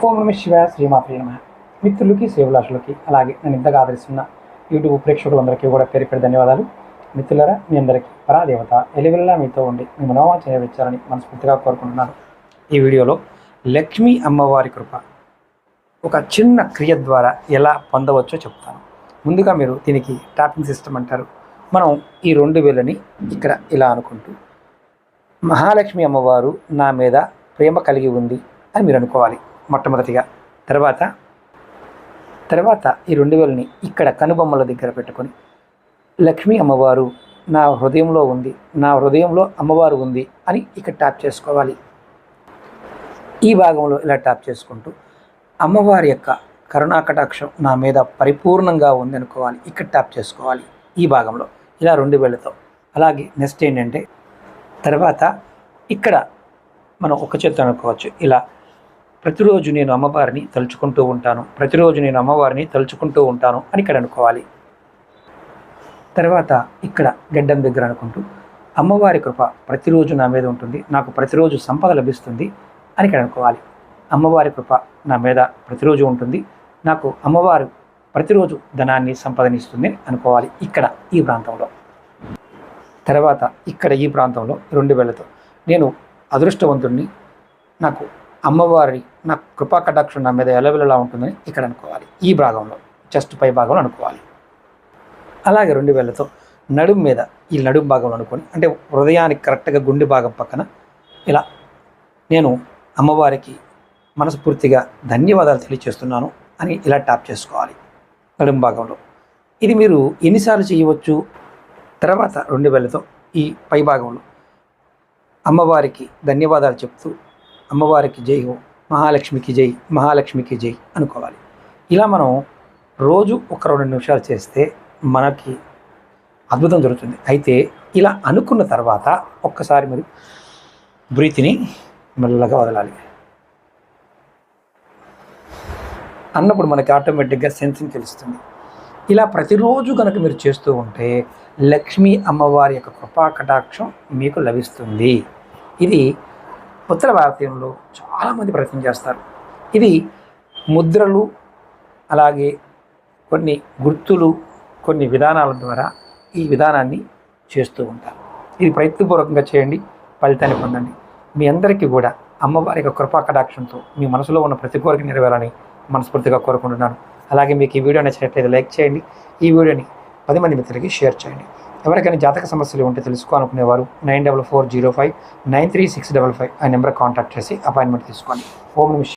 ఓం నమ శివాయ, శ్రీమాత్రే నమః. మిత్రులకి, సేవలాషులకి, అలాగే నేను ఇంతగా ఆదరిస్తున్న యూట్యూబ్ ప్రేక్షకులందరికీ కూడా పేరు పేరు ధన్యవాదాలు. మిత్రులారా, మీ అందరికీ పరాదేవత ఎలివెల్లా మీతో ఉండి మీ మనోవాంఛ నెరవేర్చాలని మనస్ఫూర్తిగా కోరుకుంటున్నాను. ఈ వీడియోలో లక్ష్మీ అమ్మవారి కృప ఒక చిన్న క్రియ ద్వారా ఎలా పొందవచ్చో చెప్తాను. ముందుగా మీరు దీనికి ట్యాపింగ్ సిస్టమ్ అంటారు. మనం ఈ 2 వేలని ఇక్కడ ఇలా అనుకుంటూ, మహాలక్ష్మి అమ్మవారు నా మీద ప్రేమ కలిగి ఉంది అని మీరు అనుకోవాలి మొట్టమొదటిగా. తర్వాత ఈ 2 వేలని ఇక్కడ కనుబొమ్మల దగ్గర పెట్టుకొని, లక్ష్మీ అమ్మవారు నా హృదయంలో ఉంది, నా హృదయంలో అమ్మవారు ఉంది అని ఇక్కడ ట్యాప్ చేసుకోవాలి. ఈ భాగంలో ఇలా ట్యాప్ చేసుకుంటూ, అమ్మవారి యొక్క కరుణాకటాక్షం నా మీద పరిపూర్ణంగా ఉంది అనుకోవాలి. ఇక్కడ ట్యాప్ చేసుకోవాలి ఈ భాగంలో ఇలా 2 వేలతో. అలాగే నెక్స్ట్ ఏంటంటే, తర్వాత ఇక్కడ మనం ఒక చేత్తో అనుకోవచ్చు ఇలా, ప్రతిరోజు నేను అమ్మవారిని తలుచుకుంటూ ఉంటాను, ప్రతిరోజు నేను అమ్మవారిని తలుచుకుంటూ ఉంటాను అని ఇక్కడ అనుకోవాలి. తర్వాత ఇక్కడ గడ్డం దగ్గర అనుకుంటూ, అమ్మవారి కృప ప్రతిరోజు నా మీద ఉంటుంది, నాకు ప్రతిరోజు సంపద లభిస్తుంది అని ఇక్కడ అనుకోవాలి. అమ్మవారి కృప నా మీద ప్రతిరోజు ఉంటుంది, నాకు అమ్మవారు ప్రతిరోజు ధనాన్ని సంపదనిస్తుంది అనుకోవాలి ఇక్కడ ఈ ప్రాంతంలో. తర్వాత ఇక్కడ ఈ ప్రాంతంలో 2 వేలతో, నేను అదృష్టవంతుడిని, నాకు అమ్మవారి నా కృపా కటాక్షం నా మీద ఎలవెలలా ఉంటుందని ఇక్కడ అనుకోవాలి. ఈ భాగంలో చెస్ట్ పై భాగంలో అనుకోవాలి. అలాగే 2 వేలతో నడుము మీద ఈ నడుము భాగంలో అనుకొని, అంటే హృదయానికి కరెక్ట్గా గుండె భాగం పక్కన ఇలా, నేను అమ్మవారికి మనస్ఫూర్తిగా ధన్యవాదాలు తెలియజేస్తున్నాను అని ఇలా ట్యాప్ చేసుకోవాలి నడుము భాగంలో. ఇది మీరు ఎన్నిసార్లు చేయవచ్చు. తర్వాత 2 వేలతో ఈ పై భాగంలో అమ్మవారికి ధన్యవాదాలు చెప్తూ, అమ్మవారికి జై హో, మహాలక్ష్మికి జై, మహాలక్ష్మికి జై అనుకోవాలి. ఇలా మనం రోజు ఒక 2 నిమిషాలు చేస్తే మనకి అద్భుతం జరుగుతుంది. అయితే ఇలా అనుకున్న తర్వాత ఒక్కసారి మీరు బ్రీత్ని మెల్లగా వదలాలి. అన్నప్పుడు మనకి ఆటోమేటిక్గా సెన్సింగ్ తెలుస్తుంది. ఇలా ప్రతిరోజు కనుక మీరు చేస్తూ ఉంటే లక్ష్మీ అమ్మవారి యొక్క కృపా కటాక్షం మీకు లభిస్తుంది. ఇది ఉత్తర భారతీయంలో చాలామంది ప్రయత్నం చేస్తారు. ఇది ముద్రలు, అలాగే కొన్ని గుర్తులు, కొన్ని విధానాల ద్వారా ఈ విధానాన్ని చేస్తూ ఉంటారు. ఇది ప్రయత్నపూర్వకంగా చేయండి, ఫలితాన్ని పొందండి. మీ అందరికీ కూడా అమ్మవారి యొక్క కృపా కటాక్షంతో మీ మనసులో ఉన్న ప్రతి కోరిక నెరవేరాలని మనస్ఫూర్తిగా కోరుకుంటున్నాను. అలాగే మీకు ఈ వీడియో నచ్చినట్లయితే లైక్ చేయండి, ఈ వీడియోని 10 మంది మిత్రులకి షేర్ చేయండి. ఎవరికైనా జాతక సమస్యలు ఉంటే తెలుసుకోవాలనుకునేవారు 9440593655 ఆ నెంబర్ కాంటాక్ట్ చేసి అపాయింట్మెంట్ తీసుకోండి. ఓం నమః.